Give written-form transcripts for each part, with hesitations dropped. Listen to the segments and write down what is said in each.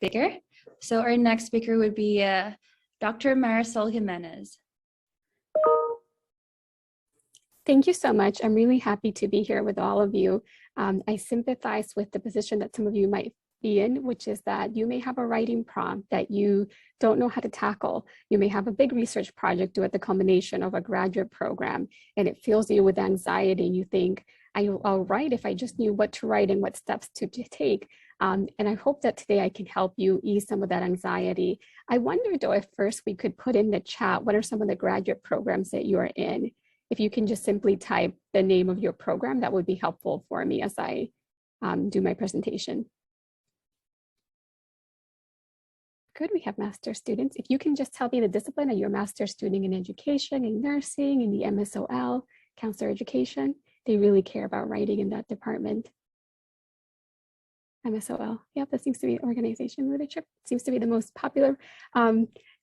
speaker. So our next speaker would be Dr. Marisol Jimenez. Thank you so much. I'm really happy to be here with all of you. I sympathize with the position that some of you might be in, which is that you may have a writing prompt that you don't know how to tackle. You may have a big research project due at the culmination of a graduate program, and it fills you with anxiety. You think, I'll write if I just knew what to write and what steps to take. And I hope that today I can help you ease some of that anxiety. I wonder though if first we could put in the chat, what are some of the graduate programs that you are in? If you can just simply type the name of your program, that would be helpful for me as I do my presentation. Good, we have master's students. If you can just tell me the discipline that you're a master's student in education, in nursing, in the MSOL, counselor education. They really care about writing in that department. MSOL, yep, that seems to be organization leadership. Seems to be the most popular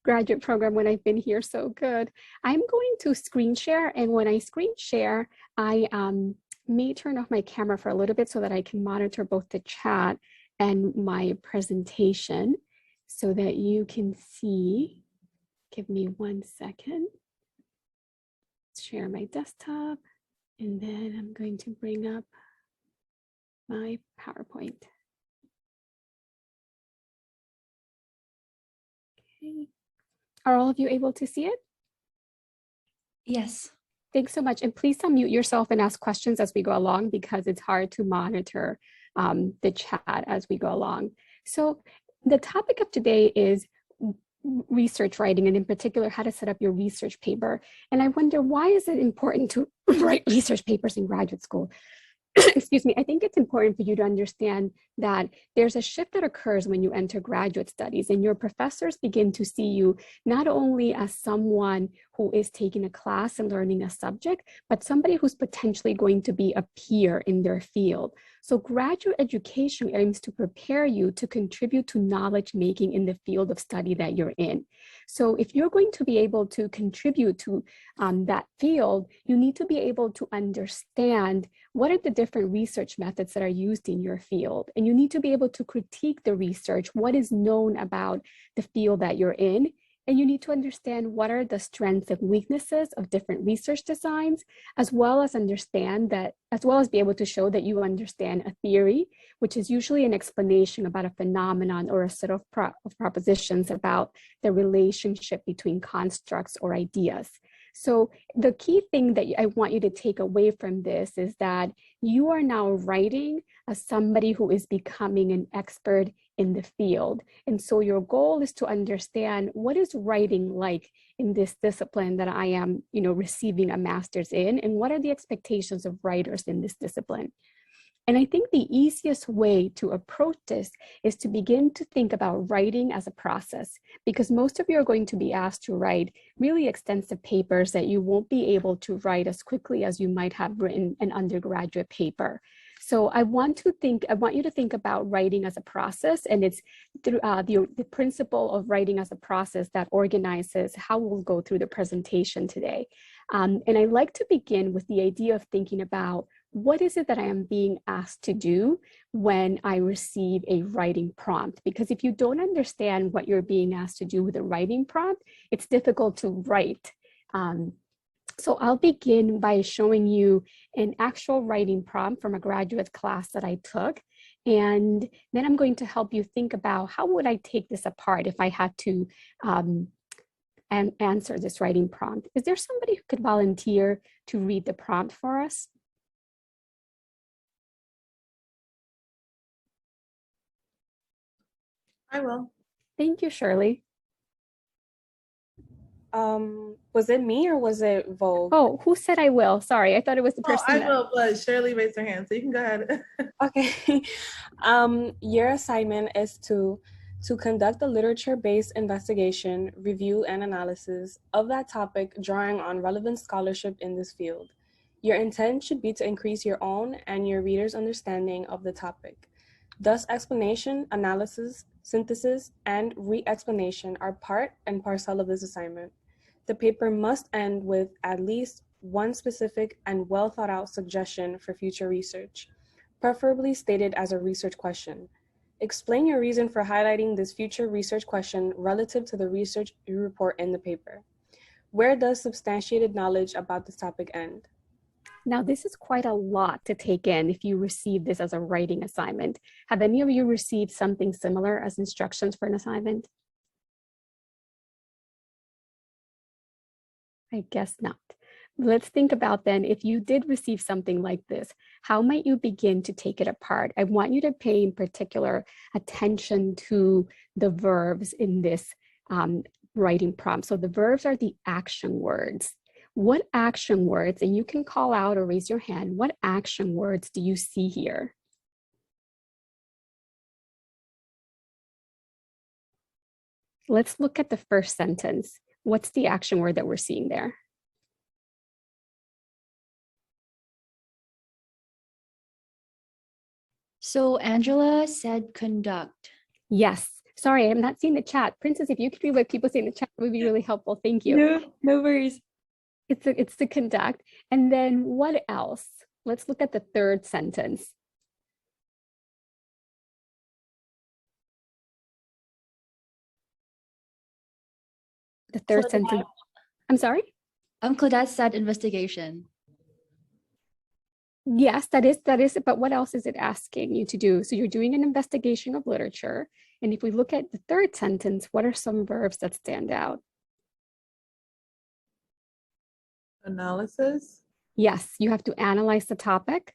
graduate program when I've been here, so good. I'm going to screen share, and when I screen share, I may turn off my camera for a little bit so that I can monitor both the chat and my presentation so that you can see. Give me 1 second. Share my desktop, and then I'm going to bring up my PowerPoint. Okay. Are all of you able to see it? Yes. Thanks so much. And please unmute yourself and ask questions as we go along because it's hard to monitor the chat as we go along. So the topic of today is research writing, and in particular, how to set up your research paper. And I wonder, why is it important to write research papers in graduate school? Excuse me, I think it's important for you to understand that there's a shift that occurs when you enter graduate studies, and your professors begin to see you not only as someone who is taking a class and learning a subject, but somebody who's potentially going to be a peer in their field. So graduate education aims to prepare you to contribute to knowledge making in the field of study that you're in. So if you're going to be able to contribute to that field, you need to be able to understand what are the different research methods that are used in your field. And you need to be able to critique the research, what is known about the field that you're in. And you need to understand what are the strengths and weaknesses of different research designs, as well as be able to show that you understand a theory, which is usually an explanation about a phenomenon or a set of propositions about the relationship between constructs or ideas. So the key thing that I want you to take away from this is that you are now writing as somebody who is becoming an expert in the field. And so your goal is to understand what is writing like in this discipline that I am, receiving a master's in, and what are the expectations of writers in this discipline. And I think the easiest way to approach this is to begin to think about writing as a process, because most of you are going to be asked to write really extensive papers that you won't be able to write as quickly as you might have written an undergraduate paper. So I want you to think about writing as a process, and it's through the principle of writing as a process that organizes how we'll go through the presentation today. And I like to begin with the idea of thinking about what is it that I am being asked to do when I receive a writing prompt? Because if you don't understand what you're being asked to do with a writing prompt, it's difficult to write. So I'll begin by showing you an actual writing prompt from a graduate class that I took. And then I'm going to help you think about how would I take this apart if I had to answer this writing prompt. Is there somebody who could volunteer to read the prompt for us? I will. Thank you, Shirley. Was it me or was it Vogue? Oh, who said I will? Sorry, I thought it was the person. I will, but Shirley raised her hand, so you can go ahead. Okay. Your assignment is to conduct a literature-based investigation, review, and analysis of that topic, drawing on relevant scholarship in this field. Your intent should be to increase your own and your readers' understanding of the topic. Thus, explanation, analysis, synthesis, and re-explanation are part and parcel of this assignment. The paper must end with at least one specific and well thought out suggestion for future research, preferably stated as a research question. Explain your reason for highlighting this future research question relative to the research you report in the paper. Where does substantiated knowledge about this topic end? Now, this is quite a lot to take in if you receive this as a writing assignment. Have any of you received something similar as instructions for an assignment? I guess not. Let's think about then, if you did receive something like this, how might you begin to take it apart? I want you to pay in particular attention to the verbs in this writing prompt. So the verbs are the action words. What action words, and you can call out or raise your hand, what action words do you see here? Let's look at the first sentence. What's the action word that we're seeing there? So Angela said conduct. Yes. Sorry, I'm not seeing the chat. Princess, if you could read what people say in the chat, it would be really helpful. Thank you. No worries. It's the conduct. And then what else? Let's look at the third sentence. The third Claudette. sentence. I'm sorry? Claudette said investigation. Yes, that is, but what else is it asking you to do? So you're doing an investigation of literature. And if we look at the third sentence, what are some verbs that stand out? Analysis. Yes, you have to analyze the topic.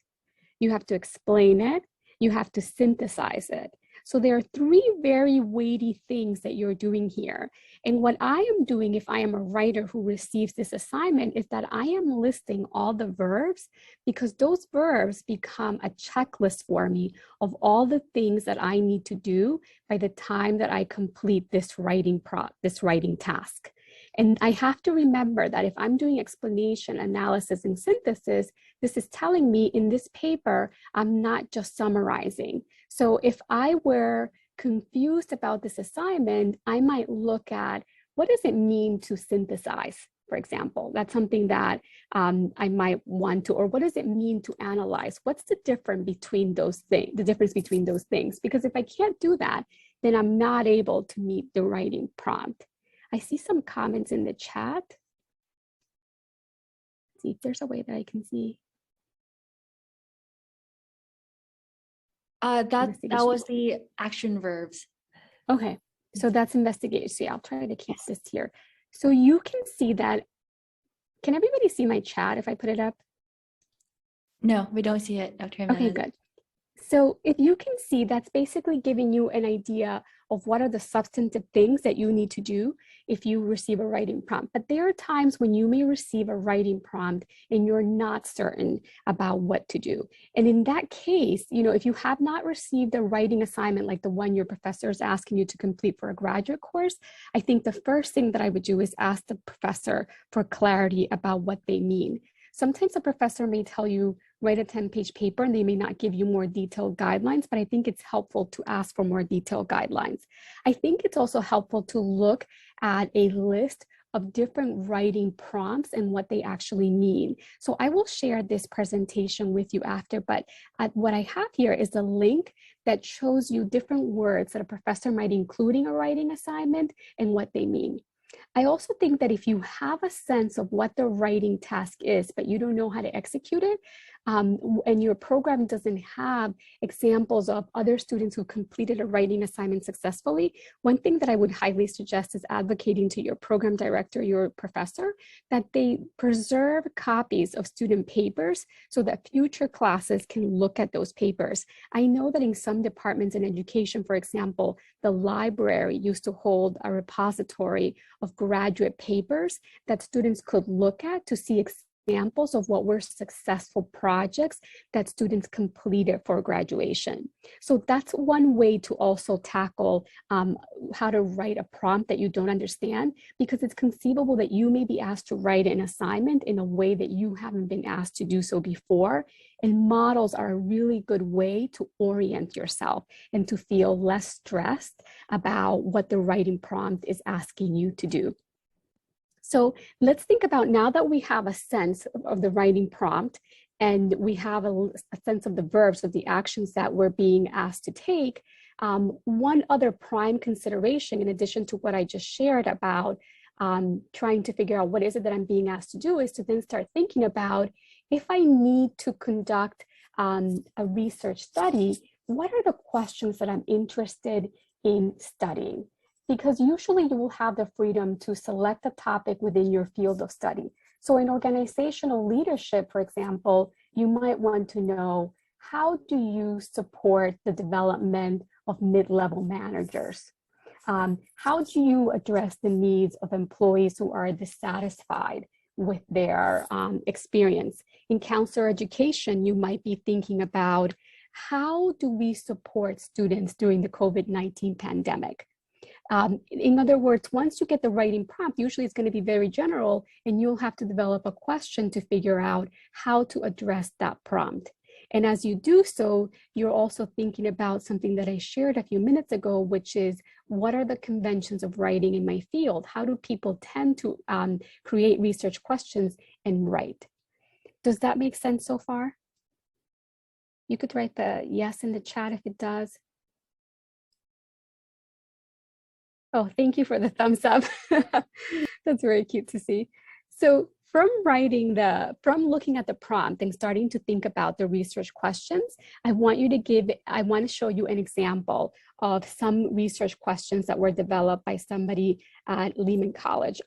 You have to explain it. You have to synthesize it. So there are three very weighty things that you're doing here. And what I am doing if I am a writer who receives this assignment is that I am listing all the verbs, because those verbs become a checklist for me of all the things that I need to do by the time that I complete this writing task. And I have to remember that if I'm doing explanation, analysis, and synthesis, this is telling me in this paper, I'm not just summarizing. So if I were confused about this assignment, I might look at what does it mean to synthesize, for example. That's something that I might want to, or what does it mean to analyze? What's the difference between those things? Because if I can't do that, then I'm not able to meet the writing prompt. I see some comments in the chat. Let's see if there's a way that I can see. That was the action verbs. Okay, so that's investigation. See, I'll try to keep this here. So you can see that. Can everybody see my chat if I put it up? No, we don't see it, Dr. Jimenez. Okay, good. So if you can see, that's basically giving you an idea of what are the substantive things that you need to do if you receive a writing prompt. But there are times when you may receive a writing prompt and you're not certain about what to do. And in that case, if you have not received a writing assignment like the one your professor is asking you to complete for a graduate course, I think the first thing that I would do is ask the professor for clarity about what they mean. Sometimes a professor may tell you, write a 10-page paper, and they may not give you more detailed guidelines, but I think it's helpful to ask for more detailed guidelines. I think it's also helpful to look at a list of different writing prompts and what they actually mean. So I will share this presentation with you after, but what I have here is a link that shows you different words that a professor might include in a writing assignment and what they mean. I also think that if you have a sense of what the writing task is, but you don't know how to execute it, and your program doesn't have examples of other students who completed a writing assignment successfully, one thing that I would highly suggest is advocating to your program director, your professor, that they preserve copies of student papers so that future classes can look at those papers. I know that in some departments in education, for example, the library used to hold a repository of graduate papers that students could look at to see examples of what were successful projects that students completed for graduation. So that's one way to also tackle how to write a prompt that you don't understand, because it's conceivable that you may be asked to write an assignment in a way that you haven't been asked to do so before. And models are a really good way to orient yourself and to feel less stressed about what the writing prompt is asking you to do. So let's think about, now that we have a sense of the writing prompt and we have a sense of the verbs, of the actions that we're being asked to take, One other prime consideration, in addition to what I just shared about trying to figure out what is it that I'm being asked to do, is to then start thinking about, if I need to conduct a research study, what are the questions that I'm interested in studying? Because usually you will have the freedom to select a topic within your field of study. So in organizational leadership, for example, you might want to know, how do you support the development of mid-level managers? How do you address the needs of employees who are dissatisfied with their experience? In counselor education, you might be thinking about, how do we support students during the COVID-19 pandemic? In other words, once you get the writing prompt, usually it's going to be very general, and you'll have to develop a question to figure out how to address that prompt. And as you do so, you're also thinking about something that I shared a few minutes ago, which is, what are the conventions of writing in my field? How do people tend to create research questions and write? Does that make sense so far? You could write the yes in the chat if it does. Oh, thank you for the thumbs up. That's very cute to see. So from looking at the prompt and starting to think about the research questions, I want to show you an example of some research questions that were developed by somebody at Lehman College,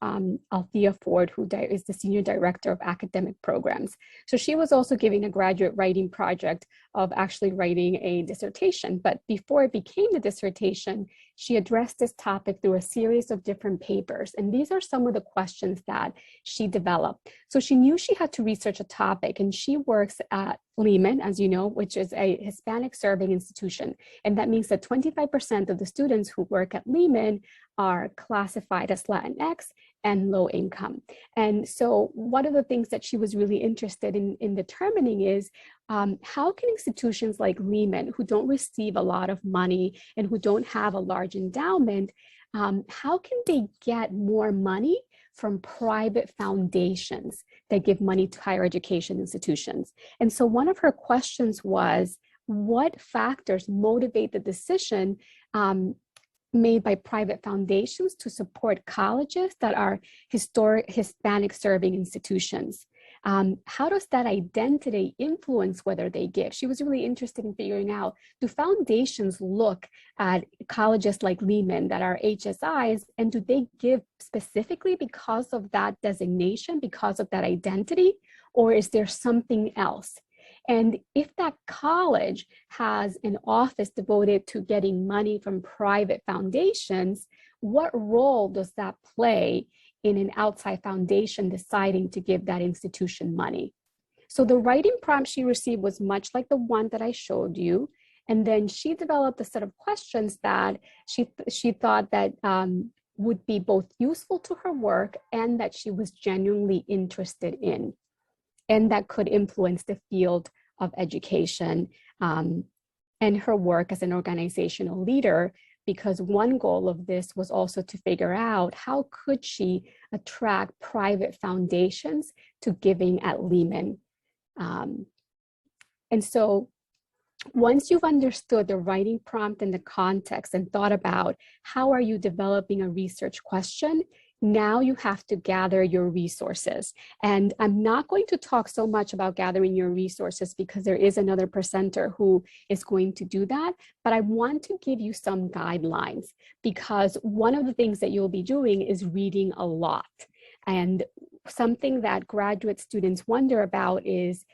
Althea Ford, who is the Senior Director of Academic Programs. So she was also giving a graduate writing project of actually writing a dissertation, but before it became the dissertation, she addressed this topic through a series of different papers. And these are some of the questions that she developed. So she knew she had to research a topic, and she works at Lehman, as you know, which is a Hispanic serving institution. And that means that 25% of the students who work at Lehman are classified as Latinx and low income. And so one of the things that she was really interested in determining is, how can institutions like Lehman, who don't receive a lot of money and who don't have a large endowment, how can they get more money from private foundations that give money to higher education institutions? And so one of her questions was, what factors motivate the decision made by private foundations to support colleges that are historic Hispanic serving institutions? How does that identity influence whether they give? She was really interested in figuring out, do foundations look at colleges like Lehman that are HSIs, and do they give specifically because of that designation, because of that identity, or is there something else? And if that college has an office devoted to getting money from private foundations, what role does that play in an outside foundation deciding to give that institution money? So the writing prompt she received was much like the one that I showed you. And then she developed a set of questions that she thought that would be both useful to her work and that she was genuinely interested in, and that could influence the field of education and her work as an organizational leader, because one goal of this was also to figure out, how could she attract private foundations to giving at Lehman? And so once you've understood the writing prompt and the context and thought about how are you developing a research question, now you have to gather your resources. And I'm not going to talk so much about gathering your resources because there is another presenter who is going to do that, but I want to give you some guidelines, because one of the things that you'll be doing is reading a lot. And something that graduate students wonder about is,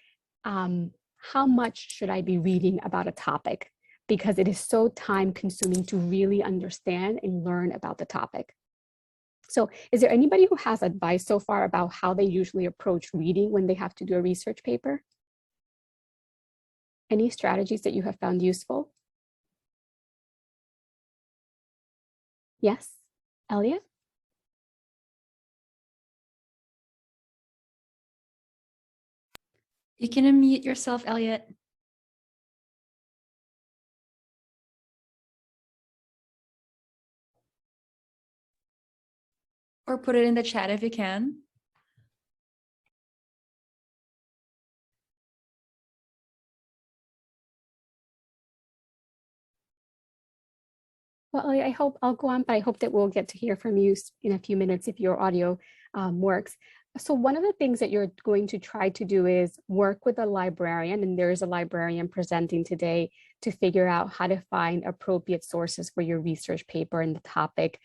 how much should I be reading about a topic? Because it is so time consuming to really understand and learn about the topic. So is there anybody who has advice so far about how they usually approach reading when they have to do a research paper? Any strategies that you have found useful? Yes, Elliot? You can unmute yourself, Elliot. Or put it in the chat if you can. Well, I hope I'll go on, but I hope that we'll get to hear from you in a few minutes if your audio works. So one of the things that you're going to try to do is work with a librarian, and there is a librarian presenting today to figure out how to find appropriate sources for your research paper and the topic,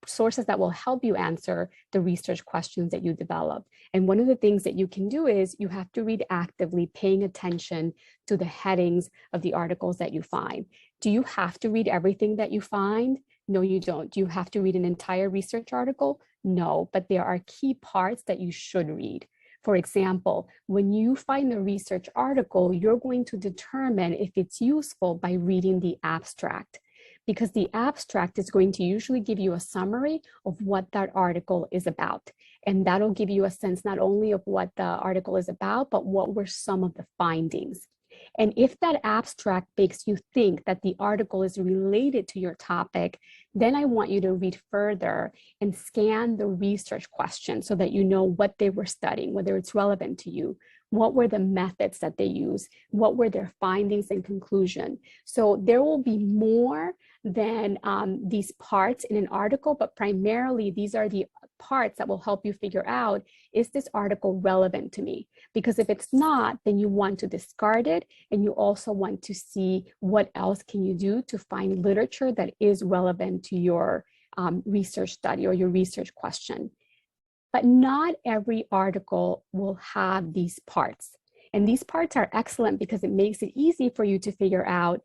sources that will help you answer the research questions that you develop. And one of the things that you can do is you have to read actively, paying attention to the headings of the articles that you find. Do you have to read everything that you find? No, you don't. Do you have to read an entire research article? No, but there are key parts that you should read. For example, when you find a research article, you're going to determine if it's useful by reading the abstract, because the abstract is going to usually give you a summary of what that article is about. And that'll give you a sense not only of what the article is about, but what were some of the findings. And if that abstract makes you think that the article is related to your topic, then I want you to read further and scan the research questions so that you know what they were studying, whether it's relevant to you. What were the methods that they use? What were their findings and conclusion? So there will be more than these parts in an article, but primarily these are the parts that will help you figure out, is this article relevant to me? Because if it's not, then you want to discard it, and you also want to see what else can you do to find literature that is relevant to your research study or your research question. But not every article will have these parts. And these parts are excellent because it makes it easy for you to figure out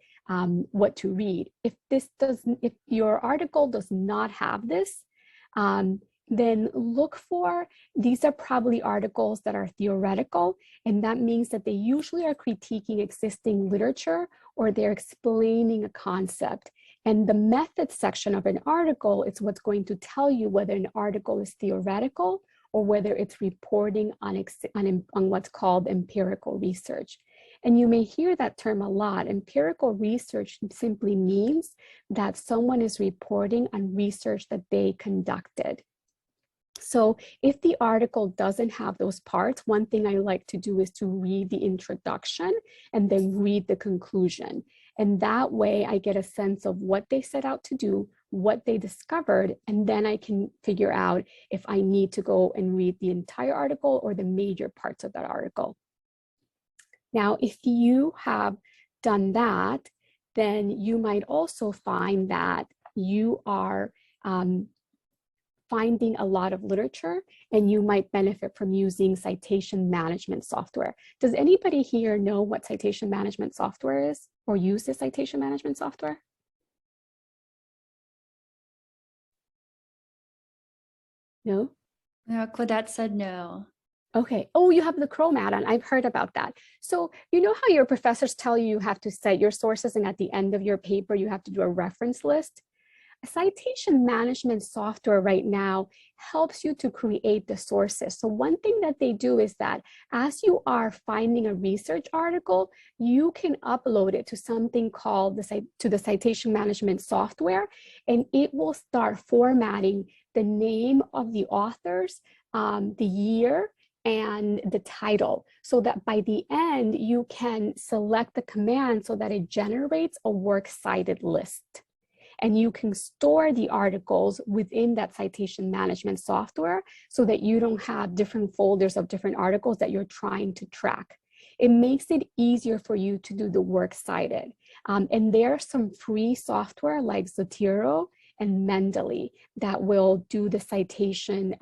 what to read. If your article does not have this, then look for, these are probably articles that are theoretical, and that means that they usually are critiquing existing literature or they're explaining a concept. And the methods section of an article is what's going to tell you whether an article is theoretical or whether it's reporting on what's called empirical research. And you may hear that term a lot. Empirical research simply means that someone is reporting on research that they conducted. So if the article doesn't have those parts, one thing I like to do is to read the introduction and then read the conclusion. And that way I get a sense of what they set out to do, what they discovered, and then I can figure out if I need to go and read the entire article or the major parts of that article. Now, if you have done that, then you might also find that you are finding a lot of literature, and you might benefit from using citation management software. Does anybody here know what citation management software is or use the citation management software? No? No, Claudette said no. Okay. Oh, you have the Chrome add-on. I've heard about that. So you know how your professors tell you you have to cite your sources, and at the end of your paper, you have to do a reference list? Citation management software right now helps you to create the sources. So one thing that they do is that as you are finding a research article, you can upload it to something called the citation management software, and it will start formatting the name of the authors, the year, and the title, so that by the end, you can select the command so that it generates a works cited list. And you can store the articles within that citation management software so that you don't have different folders of different articles that you're trying to track. It makes it easier for you to do the works cited. And there's some free software like Zotero and Mendeley that will do the citation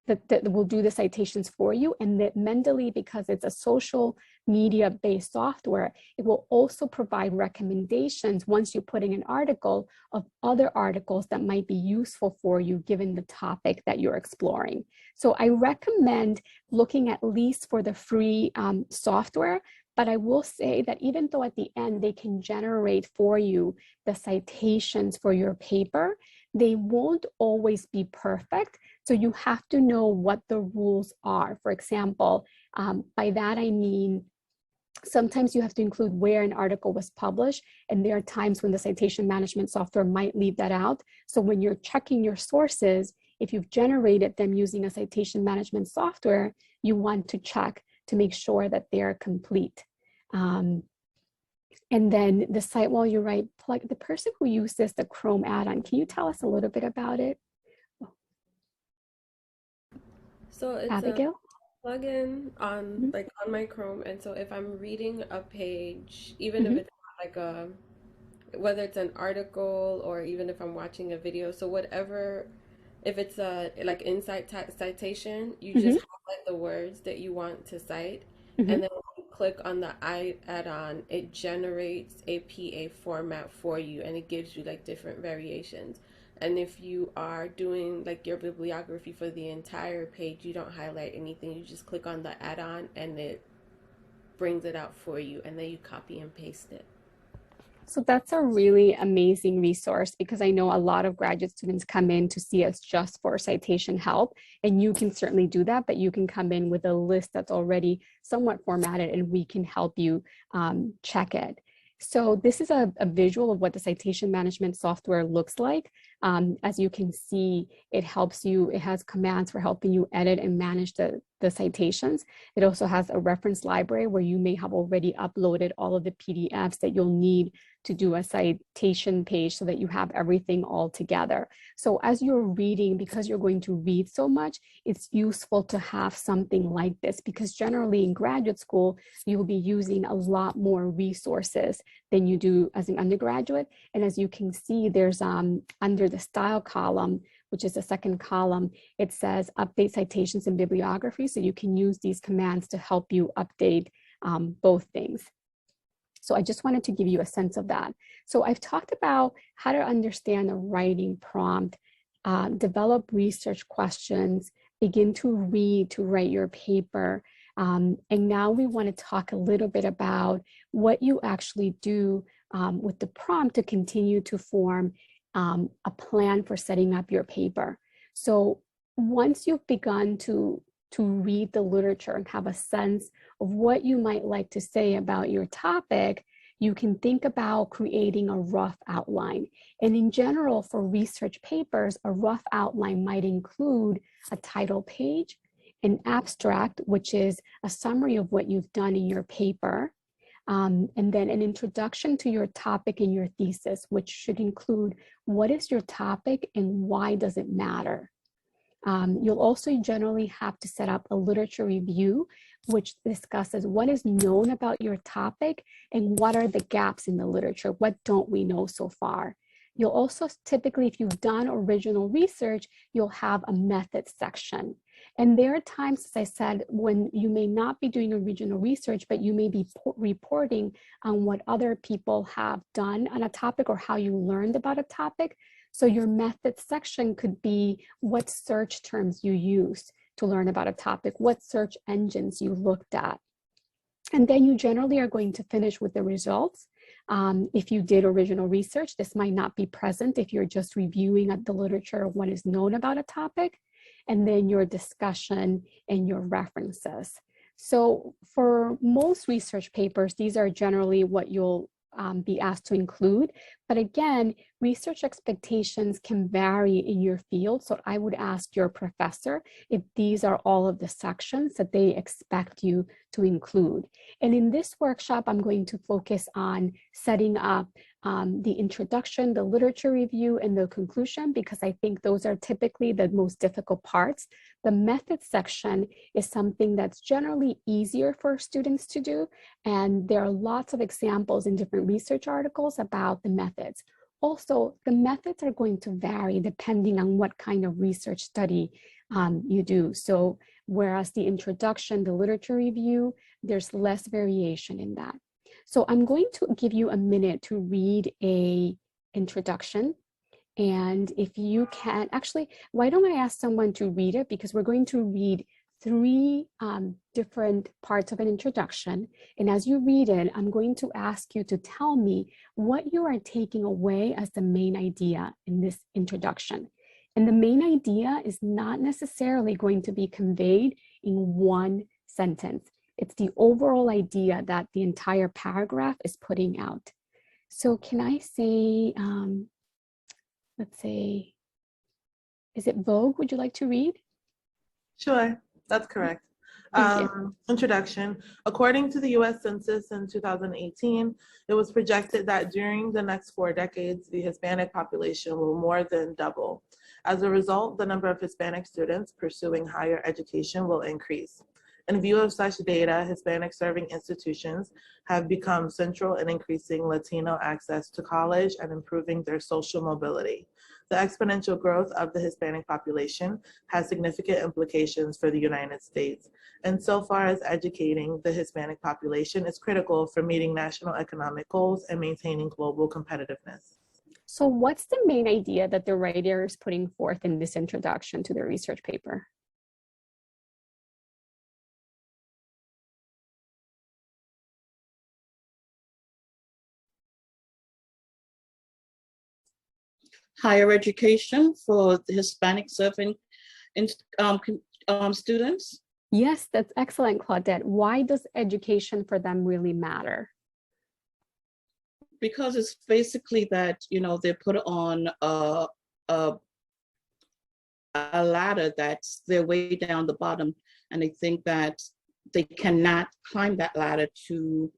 that will do the citations for you. And that Mendeley, because it's a social media-based software, it will also provide recommendations once you put in an article of other articles that might be useful for you given the topic that you're exploring. So I recommend looking at least for the free software, but I will say that even though at the end they can generate for you the citations for your paper, they won't always be perfect. So you have to know what the rules are. For example, by that I mean, sometimes you have to include where an article was published, and there are times when the citation management software might leave that out. So when you're checking your sources, if you've generated them using a citation management software, you want to check to make sure that they're complete. And then the site while you write, plug the person who uses the Chrome add-on. Can you tell us a little bit about it, So it's a Abigail? plugin on Mhm, like on my Chrome, and so if I'm reading a page, even if mhm, it's not like a whether it's an article or even if I'm watching a video, so whatever, if it's a like insight citation, you mhm, just highlight the words that you want to cite, mhm. and then when you click on the I add-on, it generates a PA format for you, and it gives you like different variations. And if you are doing like your bibliography for the entire page, you don't highlight anything. You just click on the add-on and it brings it out for you, and then you copy and paste it. So that's a really amazing resource because I know a lot of graduate students come in to see us just for citation help, and you can certainly do that, but you can come in with a list that's already somewhat formatted and we can help you check it. So this is a visual of what the citation management software looks like. As you can see, it helps you, it has commands for helping you edit and manage the citations. It also has a reference library where you may have already uploaded all of the PDFs that you'll need to do a citation page so that you have everything all together. So as you're reading, because you're going to read so much, it's useful to have something like this because generally in graduate school, you will be using a lot more resources than you do as an undergraduate. And as you can see, there's under the style column, which is the second column, it says update citations and bibliography. So you can use these commands to help you update both things. So I just wanted to give you a sense of that. So I've talked about how to understand a writing prompt, develop research questions, begin to read to write your paper. And now we want to talk a little bit about what you actually do with the prompt to continue to form a plan for setting up your paper. So once you've begun to read the literature and have a sense of what you might like to say about your topic, you can think about creating a rough outline. And in general, for research papers, a rough outline might include a title page, an abstract, which is a summary of what you've done in your paper, and then an introduction to your topic and your thesis, which should include what is your topic and why does it matter. You'll also generally have to set up a literature review, which discusses what is known about your topic and what are the gaps in the literature, what don't we know so far. You'll also typically, if you've done original research, you'll have a method section. And there are times, as I said, when you may not be doing original research, but you may be reporting on what other people have done on a topic or how you learned about a topic. So your method section could be what search terms you used to learn about a topic, what search engines you looked at. And then you generally are going to finish with the results. If you did original research, this might not be present if you're just reviewing the literature of what is known about a topic, and then your discussion and your references. So for most research papers, these are generally what you'll be asked to include. But again, research expectations can vary in your field. So I would ask your professor if these are all of the sections that they expect you to include. And in this workshop, I'm going to focus on setting up the introduction, the literature review, and the conclusion, because I think those are typically the most difficult parts. The method section is something that's generally easier for students to do. And there are lots of examples in different research articles about the methods. Also, the methods are going to vary depending on what kind of research study you do. So whereas the introduction, the literature review, there's less variation in that. So I'm going to give you a minute to read an introduction. And if you can, actually, why don't I ask someone to read it? Because we're going to read 3 different parts of an introduction. And as you read it, I'm going to ask you to tell me what you are taking away as the main idea in this introduction. And the main idea is not necessarily going to be conveyed in one sentence. It's the overall idea that the entire paragraph is putting out. So can I say, let's say, is it Vogue? Would you like to read? Sure, that's correct. Thank you. Introduction. According to the US Census in 2018, it was projected that during the next 4 decades, the Hispanic population will more than double. As a result, the number of Hispanic students pursuing higher education will increase. In view of such data, Hispanic serving institutions have become central in increasing Latino access to college and improving their social mobility. The exponential growth of the Hispanic population has significant implications for the United States. And so far as educating the Hispanic population is critical for meeting national economic goals and maintaining global competitiveness. So what's the main idea that the writer is putting forth in this introduction to the research paper? Higher education for the Hispanic serving students. Yes, that's excellent, Claudette. Why does education for them really matter? Because it's basically that, they're put on a ladder that's their way down the bottom, and they think that they cannot climb that ladder to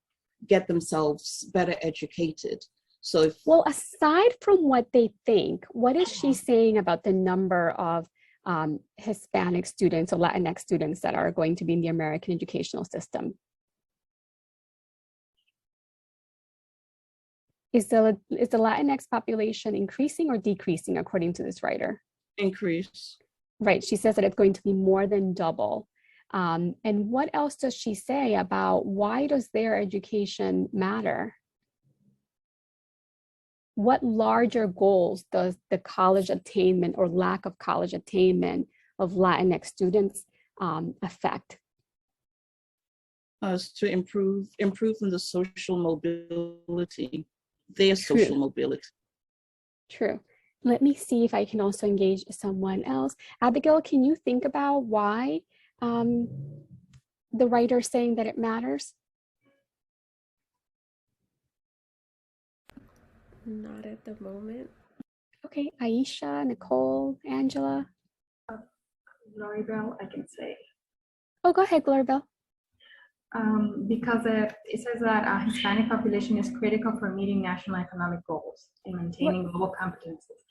get themselves better educated. So well, aside from what they think, what is she saying about the number of Hispanic students or Latinx students that are going to be in the American educational system? Is the Latinx population increasing or decreasing according to this writer? Increase. Right, she says that it's going to be more than double. And what else does she say about why does their education matter? What larger goals does the college attainment or lack of college attainment of Latinx students affect? To improve in the social mobility, their True. social mobility. True. Let me see if I can also engage someone else. Abigail, can you think about why the writer is saying that it matters? Not at the moment. Okay, Aisha, Nicole, Angela. Gloribel, I can say. Oh, go ahead, Gloribel. Because it says that Hispanic population is critical for meeting national economic goals and maintaining global competencies.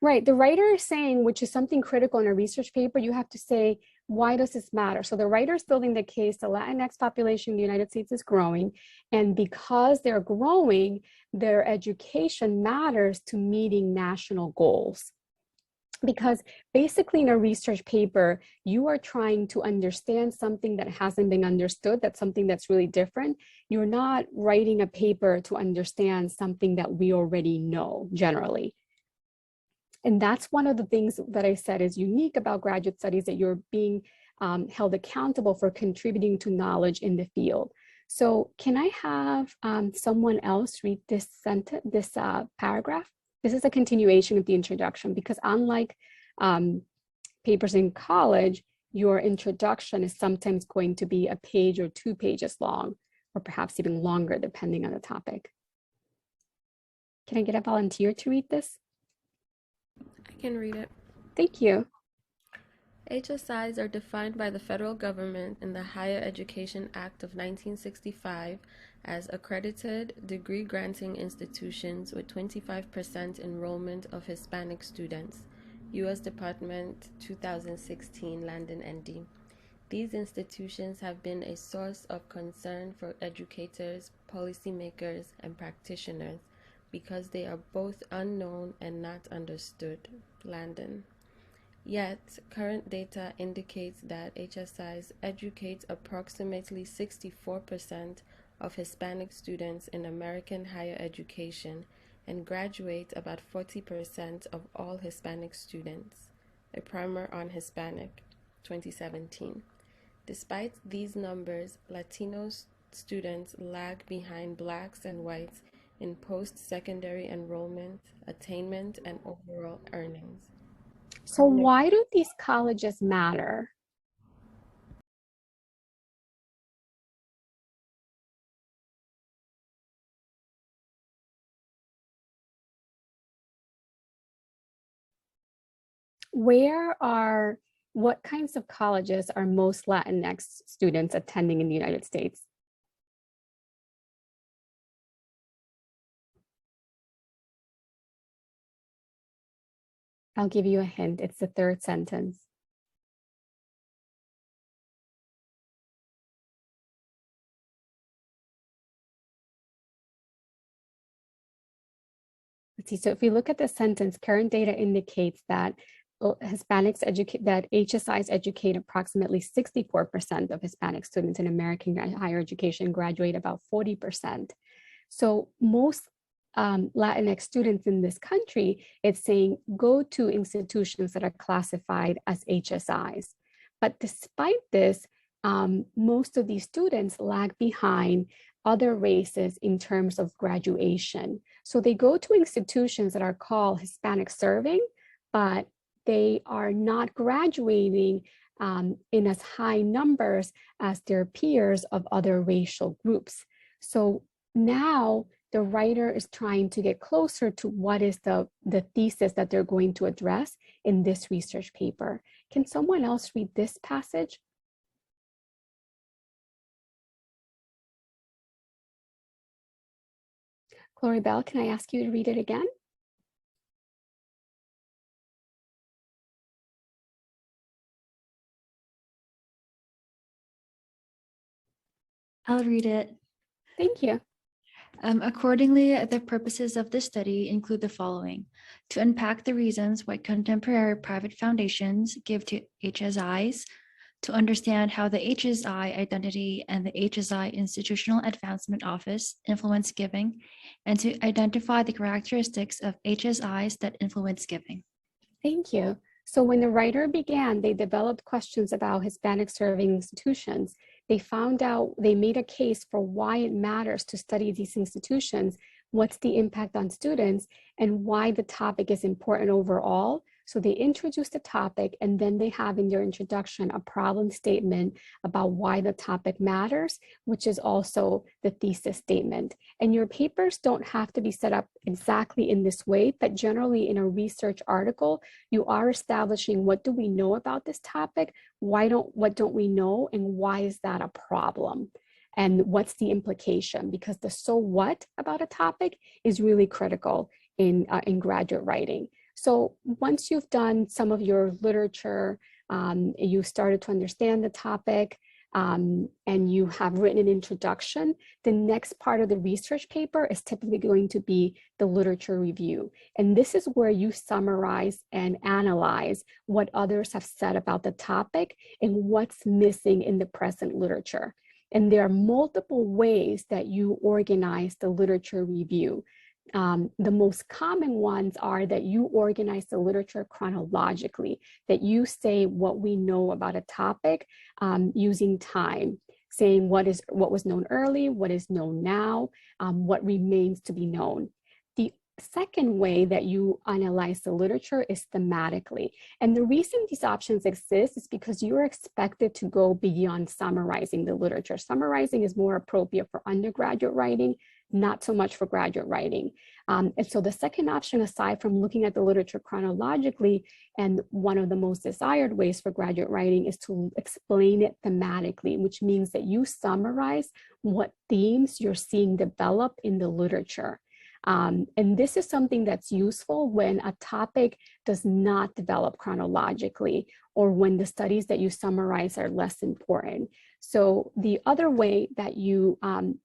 Right, the writer is saying, which is something critical in a research paper, you have to say, why does this matter? So the writer is building the case, the Latinx population in the United States is growing, and because they're growing, their education matters to meeting national goals. Because basically in a research paper, you are trying to understand something that hasn't been understood, that's something that's really different. You're not writing a paper to understand something that we already know generally. And that's one of the things that I said is unique about graduate studies, that you're being held accountable for contributing to knowledge in the field. So can I have someone else read this paragraph? This is a continuation of the introduction, because unlike papers in college, your introduction is sometimes going to be a page or 2 pages long, or perhaps even longer, depending on the topic. Can I get a volunteer to read this? I can read it. Thank you. HSIs are defined by the federal government in the Higher Education Act of 1965 as accredited degree-granting institutions with 25% enrollment of Hispanic students. U.S. Department 2016, Landon, ND. These institutions have been a source of concern for educators, policymakers, and practitioners because they are both unknown and not understood. Landon. Yet, current data indicates that HSIs educate approximately 64% of Hispanic students in American higher education and graduate about 40% of all Hispanic students. A primer on Hispanic, 2017. Despite these numbers, Latino students lag behind Blacks and whites in post-secondary enrollment, attainment, and overall earnings. So why do these colleges matter? Where are what kinds of colleges are most Latinx students attending in the United States? I'll give you a hint. It's the third sentence. Let's see. So if we look at the sentence, current data indicates that Hispanics educate, that HSIs educate approximately 64% of Hispanic students in American higher education, graduate about 40%. So most Latinx students in this country, it's saying go to institutions that are classified as HSIs. But despite this, most of these students lag behind other races in terms of graduation. So they go to institutions that are called Hispanic serving, but they are not graduating in as high numbers as their peers of other racial groups. So now the writer is trying to get closer to what is the thesis that they're going to address in this research paper. Can someone else read this passage? Claribel, can I ask you to read it again? I'll read it. Thank you. Accordingly, the purposes of this study include the following: to unpack the reasons why contemporary private foundations give to HSIs, to understand how the HSI identity and the HSI Institutional Advancement Office influence giving, and to identify the characteristics of HSIs that influence giving. Thank you. So when the writer began, they developed questions about Hispanic serving institutions. They found out, they made a case for why it matters to study these institutions, what's the impact on students, and why the topic is important overall. So they introduce the topic, and then they have in their introduction a problem statement about why the topic matters, which is also the thesis statement. And your papers don't have to be set up exactly in this way, but generally in a research article, you are establishing what do we know about this topic, what don't we know, and why is that a problem? And what's the implication? Because the so what about a topic is really critical in graduate writing. So once you've done some of your literature, you started to understand the topic, and you have written an introduction, the next part of the research paper is typically going to be the literature review. And this is where you summarize and analyze what others have said about the topic and what's missing in the present literature. And there are multiple ways that you organize the literature review. The most common ones are that you organize the literature chronologically, that you say what we know about a topic using time, saying what was known early, what is known now, what remains to be known. The second way that you analyze the literature is thematically. And the reason these options exist is because you're expected to go beyond summarizing the literature. Summarizing is more appropriate for undergraduate writing, not so much for graduate writing. And so the second option, aside from looking at the literature chronologically, and one of the most desired ways for graduate writing is to explain it thematically, which means that you summarize what themes you're seeing develop in the literature. And this is something that's useful when a topic does not develop chronologically, or when the studies that you summarize are less important. So the other way that you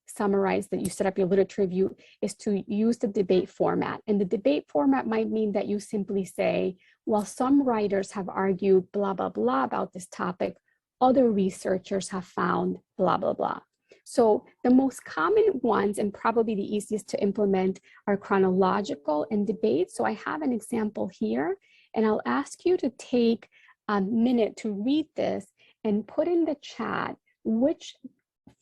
summarize, that you set up your literature review, is to use the debate format. And the debate format might mean that you simply say, well, some writers have argued blah, blah, blah about this topic. Other researchers have found blah, blah, blah. So the most common ones, and probably the easiest to implement, are chronological and debate. So I have an example here, and I'll ask you to take a minute to read this and put in the chat which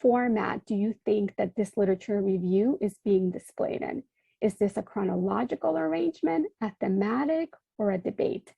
format do you think that this literature review is being displayed in. Is this a chronological arrangement, a thematic, or a debate?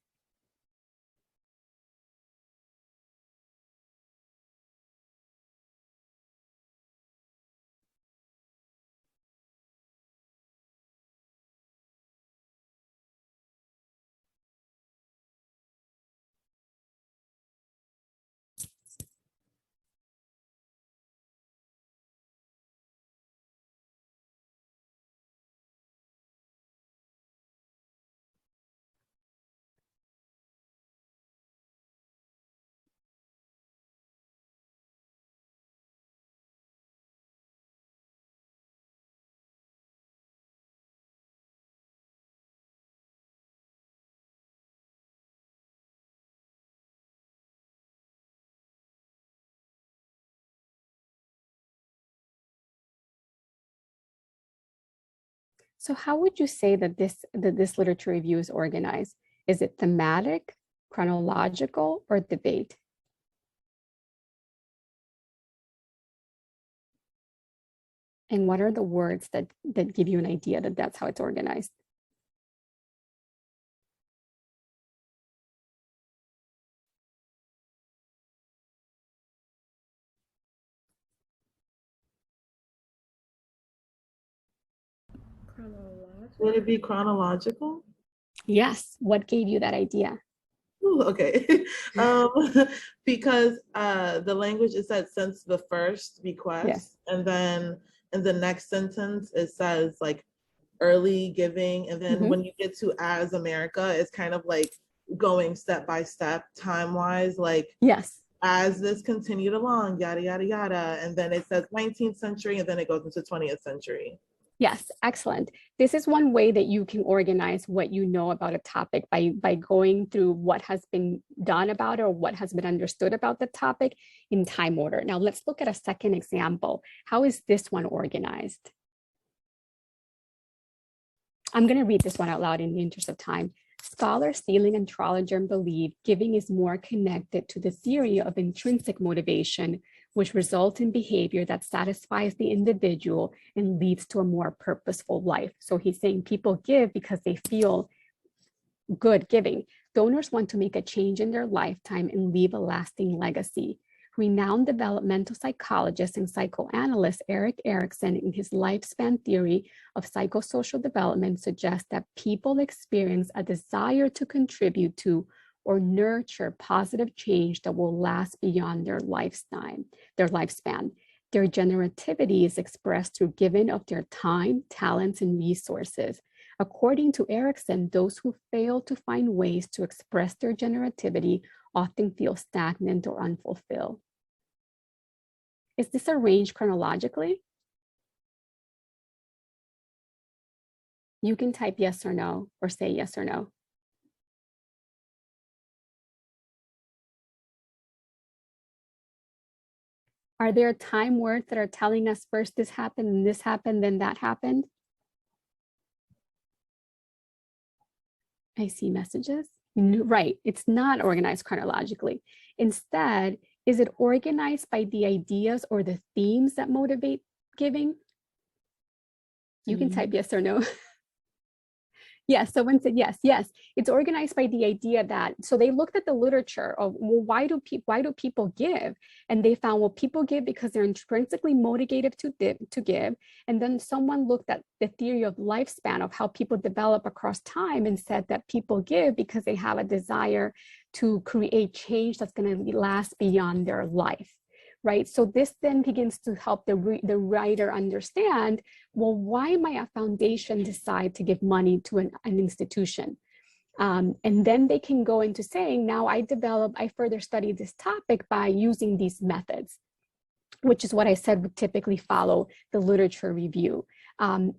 So how would you say that this literature review is organized? Is it thematic, chronological, or debate? And what are the words that give you an idea that that's how it's organized? Would it be chronological? Yes. What gave you that idea? Ooh, okay. Because the language is said since the first bequest, Yes. and then in the next sentence it says like early giving, and then when you get to as America, it's kind of like going step by step, time wise, like Yes. as this continued along, yada yada yada, and then it says 19th century, and then it goes into 20th century. Yes, excellent. This is one way that you can organize what you know about a topic by going through what has been done about it or what has been understood about the topic in time order. Now let's look at a second example. How is this one organized? I'm going to read this one out loud in the interest of time. Scholars Steeling and Trollinger believe giving is more connected to the theory of intrinsic motivation, which results in behavior that satisfies the individual and leads to a more purposeful life. So he's saying people give because they feel good giving. Donors want to make a change in their lifetime and leave a lasting legacy. Renowned developmental psychologist and psychoanalyst Erik Erikson, in his lifespan theory of psychosocial development, suggests that people experience a desire to contribute to or nurture positive change that will last beyond their lifespan. Their generativity is expressed through giving of their time, talents, and resources. According to Erikson, those who fail to find ways to express their generativity often feel stagnant or unfulfilled. Is this arranged chronologically? You can type yes or no, or say yes or no. Are there time words that are telling us first this happened, then that happened? I see messages. Right, it's not organized chronologically. Instead, is it organized by the ideas or the themes that motivate giving? You can type yes or no. Yes, someone said yes, yes. It's organized by the idea that, so they looked at the literature of, well, why do people give? And they found, well, people give because they're intrinsically motivated to give. And then someone looked at the theory of lifespan of how people develop across time and said that people give because they have a desire to create change that's going to last beyond their life. Right. So this then begins to help the writer understand, well, why might a foundation decide to give money to an institution? And then they can go into saying, now I further study this topic by using these methods, which is what I said would typically follow the literature review. An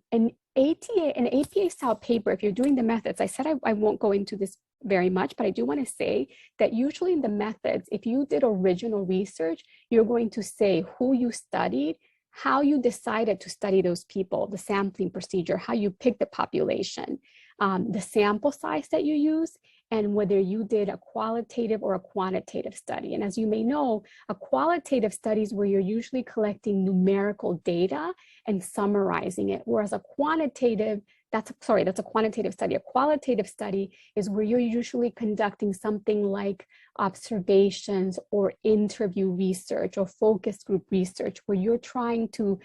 APA style paper, if you're doing the methods, I said I won't go into this very much, but I do want to say that usually in the methods, if you did original research, you're going to say who you studied, how you decided to study those people, the sampling procedure, how you picked the population, the sample size that you use, and whether you did a qualitative or a quantitative study. And as you may know, a qualitative study is where you're usually collecting numerical data and summarizing it, whereas a quantitative, that's a quantitative study. A qualitative study is where you're usually conducting something like observations or interview research or focus group research, where you're trying to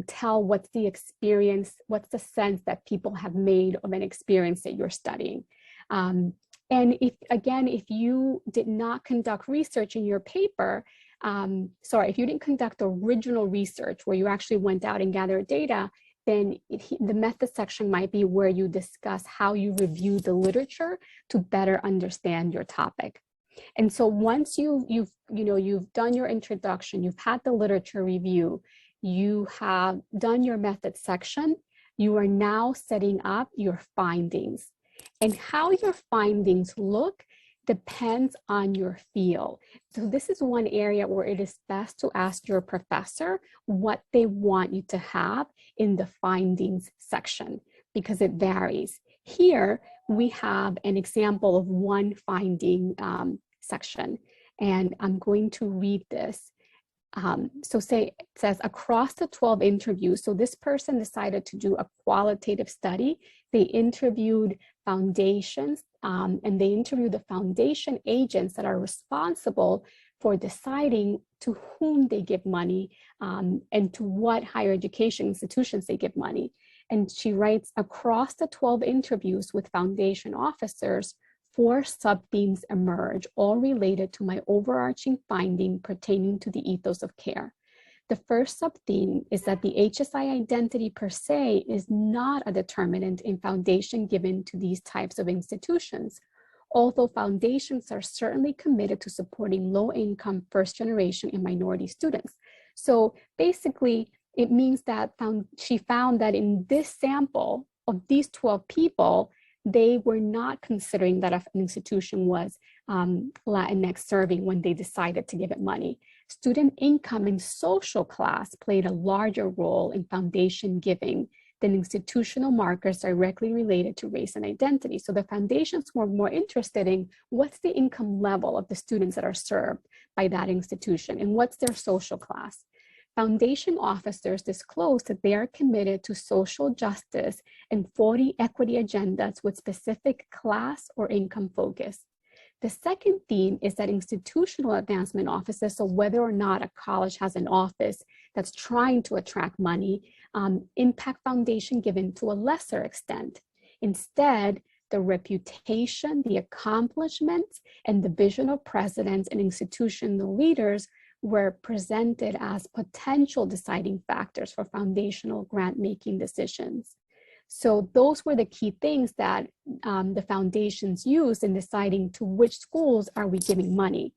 tell what's the experience, what's the sense that people have made of an experience that you're studying. And if you did not conduct research in your paper, if you didn't conduct original research where you actually went out and gathered data, then the method section might be where you discuss how you review the literature to better understand your topic. And so once you've done your introduction, you've had the literature review, you have done your method section, you are now setting up your findings. And how your findings look depends on your field. So this is one area where it is best to ask your professor what they want you to have in the findings section, because it varies. Here, we have an example of one finding section, and I'm going to read this. So it says across the 12 interviews, so this person decided to do a qualitative study. They interviewed foundations and they interviewed the foundation agents that are responsible for deciding to whom they give money and to what higher education institutions they give money. And she writes, across the 12 interviews with foundation officers, 4 sub-themes emerge, all related to my overarching finding pertaining to the ethos of care. The first sub-theme is that the HSI identity per se is not a determinant in foundation given to these types of institutions, although foundations are certainly committed to supporting low-income, first-generation, and minority students. So basically, it means that she found that in this sample of these 12 people, they were not considering that an institution was Latinx serving when they decided to give it money. Student income and social class played a larger role in foundation giving than institutional markers directly related to race and identity. So the foundations were more interested in what's the income level of the students that are served by that institution and what's their social class. Foundation officers disclosed that they are committed to social justice and 40 equity agendas with specific class or income focus. The second theme is that institutional advancement offices, so whether or not a college has an office that's trying to attract money, impact foundation given to a lesser extent. Instead, the reputation, the accomplishments, and the vision of presidents and institutional leaders were presented as potential deciding factors for foundational grant-making decisions. So those were the key things that the foundations used in deciding to which schools are we giving money.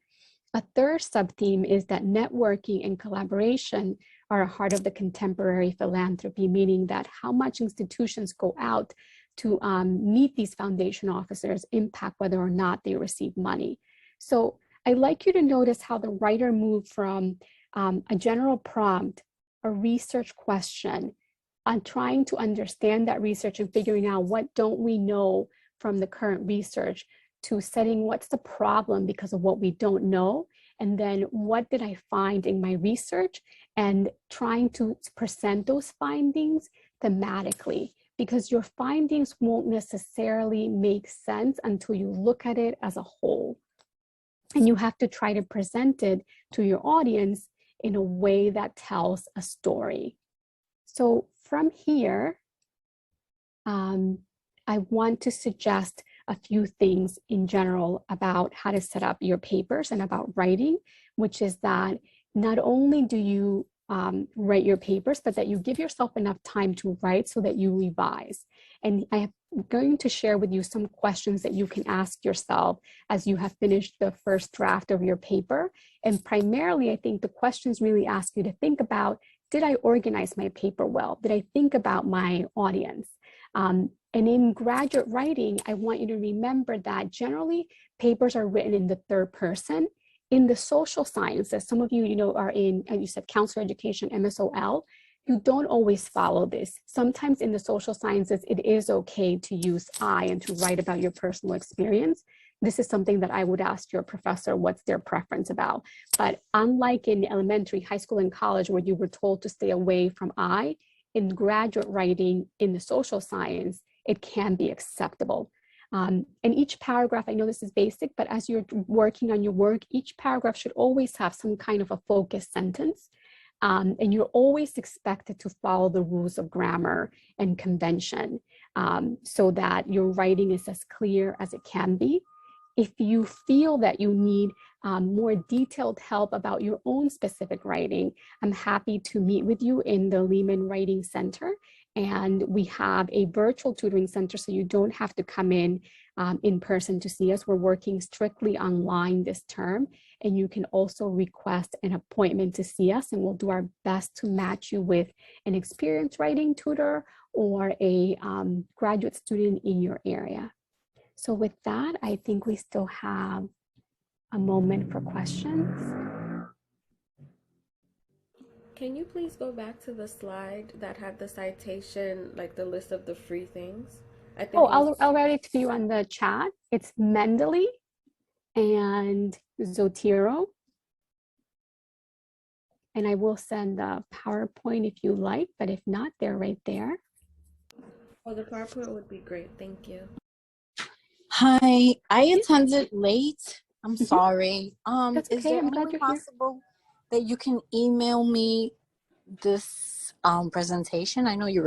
A third sub-theme is that networking and collaboration are a heart of the contemporary philanthropy, meaning that how much institutions go out to meet these foundation officers impact whether or not they receive money. So I'd like you to notice how the writer moved from a general prompt, a research question, on trying to understand that research and figuring out what don't we know from the current research, to setting what's the problem because of what we don't know, and then what did I find in my research, and trying to present those findings thematically, because your findings won't necessarily make sense until you look at it as a whole. And you have to try to present it to your audience in a way that tells a story. So from here, I want to suggest a few things in general about how to set up your papers and about writing, which is that not only do you write your papers, but that you give yourself enough time to write so that you revise. And I am going to share with you some questions that you can ask yourself as you have finished the first draft of your paper. And primarily, I think the questions really ask you to think about, did I organize my paper well? Did I think about my audience? And in graduate writing, I want you to remember that generally papers are written in the third person. In the social sciences, some of you, are in, you said counselor education, MSOL, you don't always follow this. Sometimes in the social sciences, it is okay to use I and to write about your personal experience. This is something that I would ask your professor what's their preference about. But unlike in elementary, high school, and college, where you were told to stay away from I, in graduate writing in the social science, it can be acceptable. And each paragraph, I know this is basic, but as you're working on your work, each paragraph should always have some kind of a focus sentence. And you're always expected to follow the rules of grammar and convention so that your writing is as clear as it can be. If you feel that you need more detailed help about your own specific writing, I'm happy to meet with you in the Lehman Writing Center. And we have a virtual tutoring center, so you don't have to come in person to see us. We're working strictly online this term. And you can also request an appointment to see us, and we'll do our best to match you with an experienced writing tutor or a graduate student in your area. So with that, I think we still have a moment for questions. Can you please go back to the slide that had the citation, like the list of the free things? I think Oh, it was, I'll write it to you on the chat. It's Mendeley and Zotero. And I will send the PowerPoint if you like, but if not, they're right there. oh, the PowerPoint would be great. Thank you. Hi, I attended late. I'm Mhm. sorry. That's Is okay. there I'm any glad way you're here. possible that you can email me this presentation? I know you